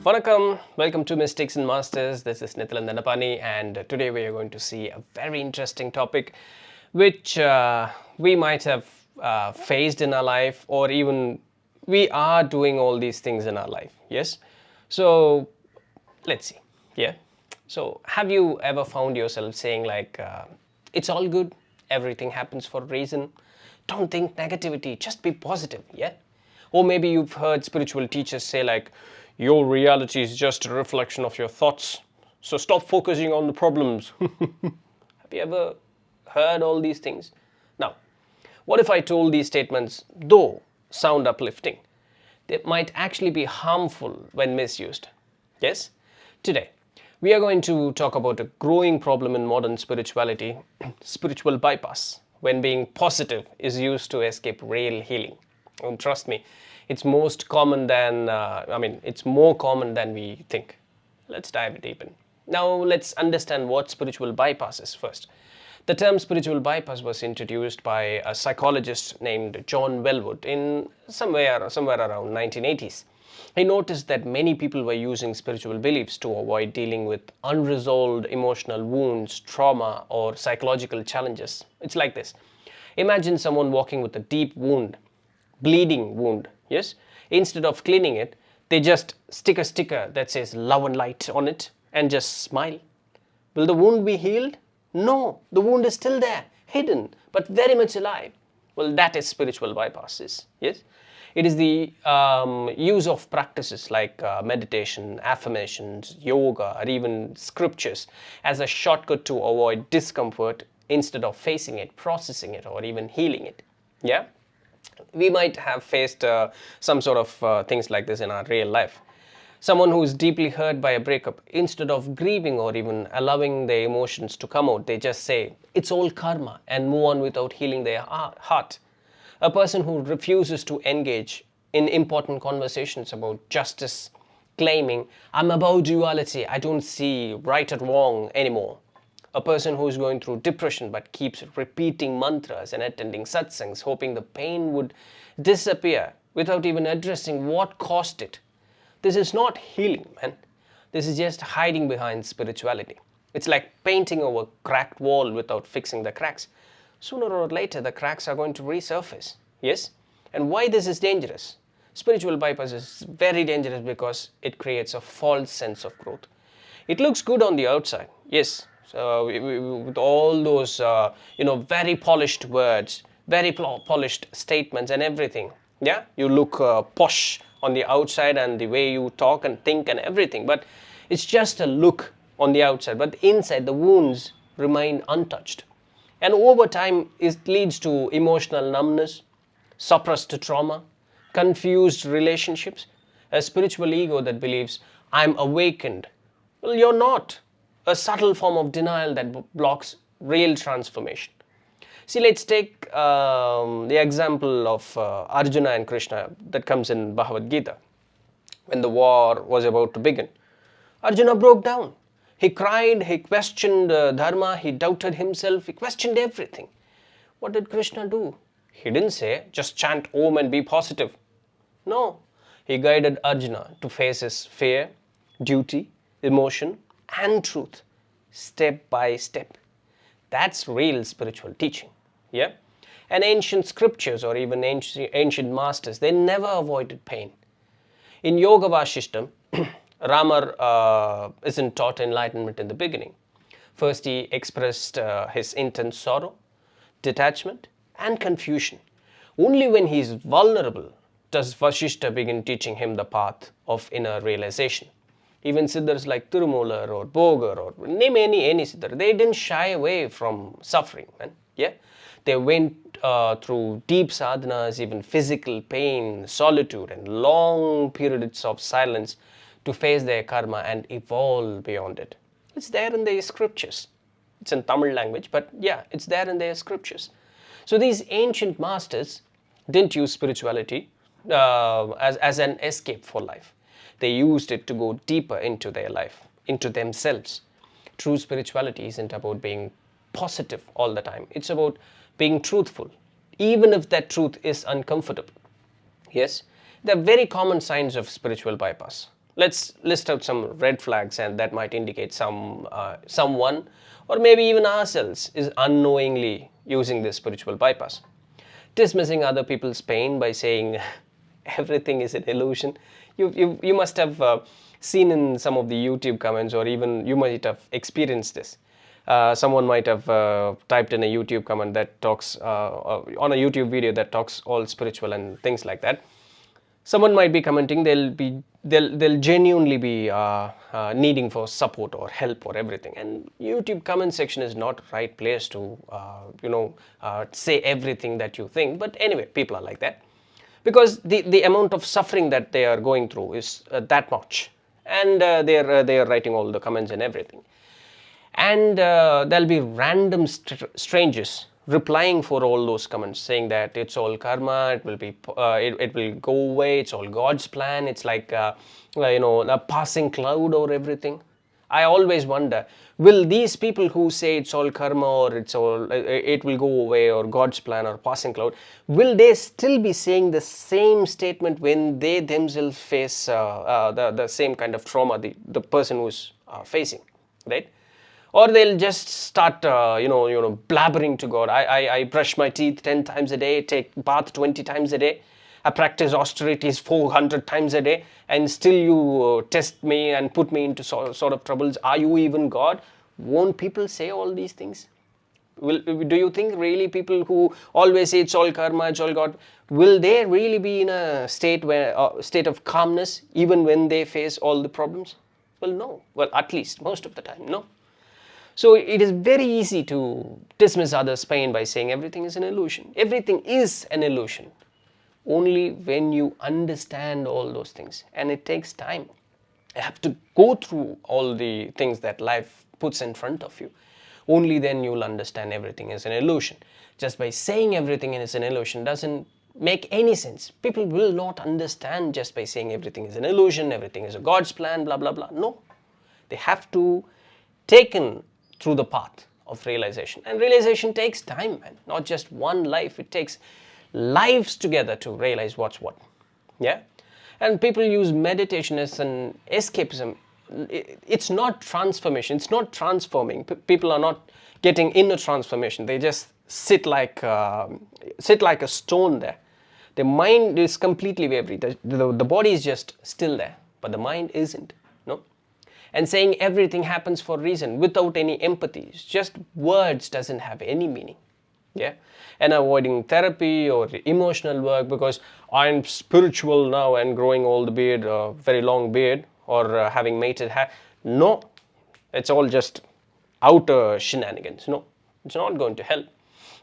Vanakkam, welcome to Mistakes and Masters. This is Nithilan and today we are going to see a very interesting topic which we might have faced in our life, or even we are doing all these things in our life. Yes, so let's see. Yeah, so have you ever found yourself saying like it's all good, everything happens for a reason, don't think negativity, just be positive. Yeah, or maybe you've heard spiritual teachers say like, your reality is just a reflection of your thoughts, so stop focusing on the problems. Have you ever heard all these things? Now, what if I told these statements, though sound uplifting, they might actually be harmful when misused? Yes? Today, we are going to talk about a growing problem in modern spirituality, spiritual bypass, when being positive is used to escape real healing. And trust me, it's most common than, it's more common than we think. Let's dive deep in. Now, let's understand what spiritual bypass is first. The term spiritual bypass was introduced by a psychologist named John Wellwood in somewhere around 1980s. He noticed that many people were using spiritual beliefs to avoid dealing with unresolved emotional wounds, trauma, or psychological challenges. It's like this. Imagine someone walking with a deep wound, bleeding wound. Yes, instead of cleaning it, they just stick a sticker that says love and light on it and just smile. Will the wound be healed? No, the wound is still there, hidden, but very much alive. Well, that is spiritual bypasses. Yes, it is the use of practices like meditation, affirmations, yoga, or even scriptures as a shortcut to avoid discomfort instead of facing it, processing it, or even healing it. Yeah. We might have faced some sort of things like this in our real life. Someone who is deeply hurt by a breakup, instead of grieving or even allowing their emotions to come out, they just say, it's all karma, and move on without healing their heart. A person who refuses to engage in important conversations about justice, claiming, I'm about duality, I don't see right or wrong anymore. A person who is going through depression but keeps repeating mantras and attending satsangs, hoping the pain would disappear without even addressing what caused it. This is not healing, man. This is just hiding behind spirituality. It's like painting over a cracked wall without fixing the cracks. Sooner or later, the cracks are going to resurface. Yes? And why this is dangerous? Spiritual bypass is very dangerous because it creates a false sense of growth. It looks good on the outside. Yes. So with all those, very polished words, very polished statements and everything. Yeah, you look posh on the outside and the way you talk and think and everything. But it's just a look on the outside. But inside, the wounds remain untouched. And over time, it leads to emotional numbness, suppressed trauma, confused relationships, a spiritual ego that believes, I'm awakened. Well, you're not. A subtle form of denial that blocks real transformation. See, let's take the example of Arjuna and Krishna that comes in Bhagavad Gita. When the war was about to begin, Arjuna broke down. He cried, he questioned dharma, he doubted himself, he questioned everything. What did Krishna do? He didn't say, just chant Om and be positive. No, he guided Arjuna to face his fear, duty, emotion, and truth, step by step. That's real spiritual teaching. Yeah, and ancient scriptures or even ancient masters, they never avoided pain. In Yoga Vasishtam, Rama isn't taught enlightenment in the beginning. First, he expressed his intense sorrow, detachment, and confusion. Only when he is vulnerable does Vasishta begin teaching him the path of inner realization. Even siddhas like Tirumular or Bogar or name any siddhar, they didn't shy away from suffering, man. Yeah, they went through deep sadhanas, even physical pain, solitude, and long periods of silence to face their karma and evolve beyond it. It's there in their scriptures. It's in Tamil language, but yeah, it's there in their scriptures. So these ancient masters didn't use spirituality as an escape for life. They used it to go deeper into their life, into themselves. True spirituality isn't about being positive all the time. It's about being truthful, even if that truth is uncomfortable. Yes, there are very common signs of spiritual bypass. let's list out some red flags, and that might indicate someone or maybe even ourselves is unknowingly using this spiritual bypass. Dismissing other people's pain by saying everything is an illusion. You must have seen in some of the YouTube comments, or even you might have experienced this. Someone might have typed in a YouTube comment that talks on a YouTube video that talks all spiritual and things like that. Someone might be commenting, they'll genuinely be needing for support or help or everything, and YouTube comment section is not right place to say everything that you think. But anyway, people are like that because the amount of suffering that they are going through is that much, and they are writing all the comments and everything. And there'll be random strangers replying for all those comments, saying that it's all karma, it will be it will go away, it's all God's plan, it's like a passing cloud or everything. I always wonder, will these people who say it's all karma or it will go away or God's plan or passing cloud, will they still be saying the same statement when they themselves face the same kind of trauma the person who's facing, right? Or they'll just start blabbering to God. I brush my teeth 10 times a day, take bath 20 times a day, I practice austerities 400 times a day, and still you test me and put me into sort of troubles. Are you even God? Won't people say all these things? Do you think really people who always say it's all karma, it's all God, will they really be in a state of calmness even when they face all the problems? Well, no. Well, at least most of the time, no. So it is very easy to dismiss others' pain by saying everything is an illusion. Everything is an illusion only when you understand all those things, and it takes time. You have to go through all the things that life puts in front of you. Only then you'll understand everything is an illusion. Just by saying everything is an illusion doesn't make any sense. People will not understand just by saying everything is an illusion, everything is a God's plan, blah blah blah. No, they have to taken through the path of realization, and realization takes time, man. Not just one life, it takes lives together to realize what's what. Yeah. And people use meditation as an escapism. It's not transformation, it's not transforming. People are not getting inner transformation. They just sit like a stone there. The mind is completely wavering. The body is just still there, but the mind isn't. No. And saying everything happens for a reason without any empathy, just words, doesn't have any meaning. Yeah. And avoiding therapy or emotional work because I'm spiritual now and growing all the beard, very long beard, or having mated hair. No, it's all just outer shenanigans. No, it's not going to help.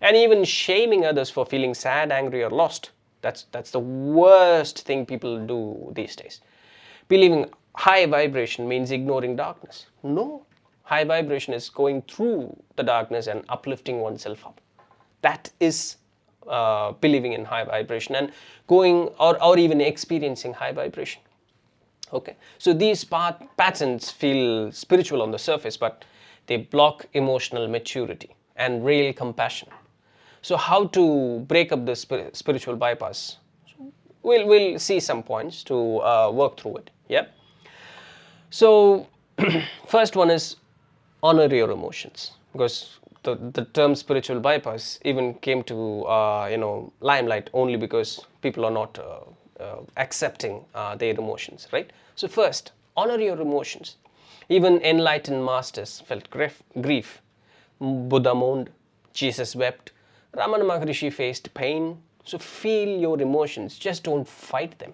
And even shaming others for feeling sad, angry, or lost. That's the worst thing people do these days. Believing high vibration means ignoring darkness. No, high vibration is going through the darkness and uplifting oneself up. That is believing in high vibration and going or even experiencing high vibration. Okay, so these patterns feel spiritual on the surface, but they block emotional maturity and real compassion. So how to break up the spiritual bypass? We'll see some points to work through it. Yeah. So first one is honor your emotions, because the term spiritual bypass even came to limelight only because people are not accepting their emotions, right? So first, honor your emotions. Even enlightened masters felt grief. Buddha moaned, Jesus wept, Ramana Maharishi faced pain. So feel your emotions, just don't fight them.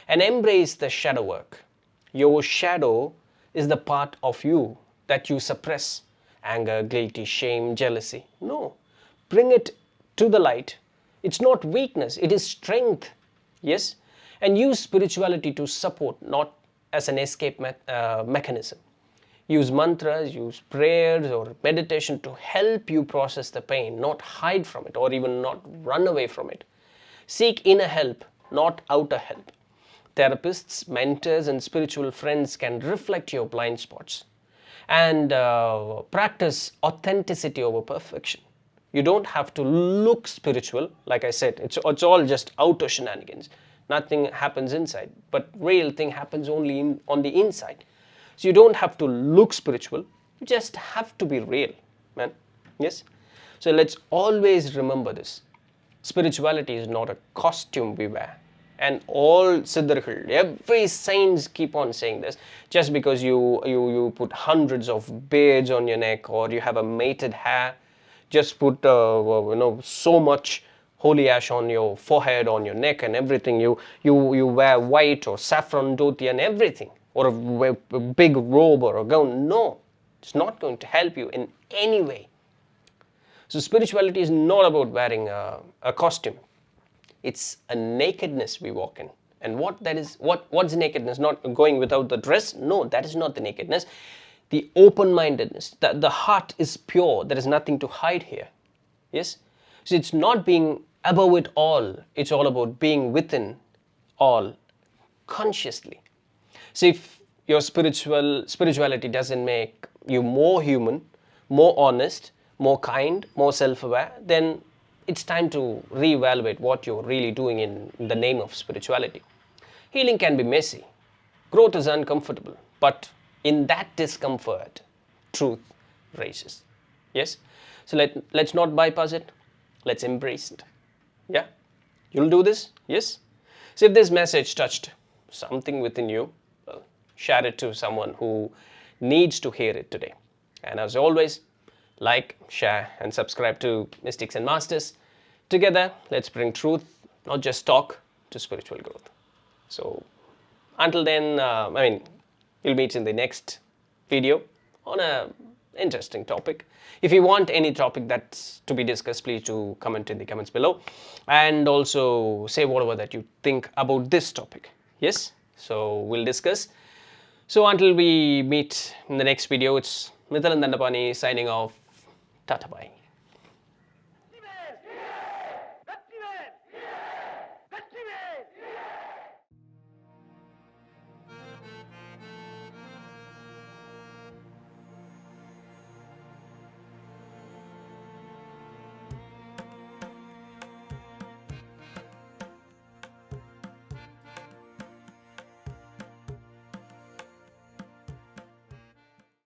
And embrace the shadow work. Your shadow is the part of you that you suppress. Anger, guilty, shame, jealousy. No, bring it to the light. It's not weakness, it is strength. Yes, and use spirituality to support, not as an escape mechanism. Use mantras, use prayers or meditation to help you process the pain, not hide from it or even not run away from it. Seek inner help, not outer help. Therapists, mentors, and spiritual friends can reflect your blind spots. And practice authenticity over perfection. You don't have to look spiritual. Like I said, it's all just outer shenanigans. Nothing happens inside, but real thing happens only on the inside. So you don't have to look spiritual, you just have to be real, man. Yes. So let's always remember this. Spirituality is not a costume we wear. And all Siddhargal, every saints keep on saying this. Just because you put hundreds of beards on your neck, or you have a mated hair, just put so much holy ash on your forehead, on your neck, and everything. You wear white or saffron dhoti and everything, or a big robe or a gown. No, it's not going to help you in any way. So spirituality is not about wearing a costume. It's a nakedness we walk in. And what's nakedness? Not going without the dress? No, that is not the nakedness. The open-mindedness, the heart is pure. There is nothing to hide here. Yes? So it's not being above it all. It's all about being within all consciously. So if your spirituality doesn't make you more human, more honest, more kind, more self-aware, then it's time to reevaluate what you're really doing in the name of spirituality. Healing can be messy. Growth is uncomfortable. But in that discomfort, truth rises. Yes? So let's not bypass it. Let's embrace it. Yeah? You'll do this? Yes? So if this message touched something within you, well, share it to someone who needs to hear it today. And as always, like, share, and subscribe to Mystics and Masters. Together, let's bring truth, not just talk, to spiritual growth. So, until then, we'll meet in the next video on an interesting topic. If you want any topic that's to be discussed, please do comment in the comments below. And also say whatever that you think about this topic. Yes? So, we'll discuss. So, until we meet in the next video, it's Nithilan signing off. Tata bye.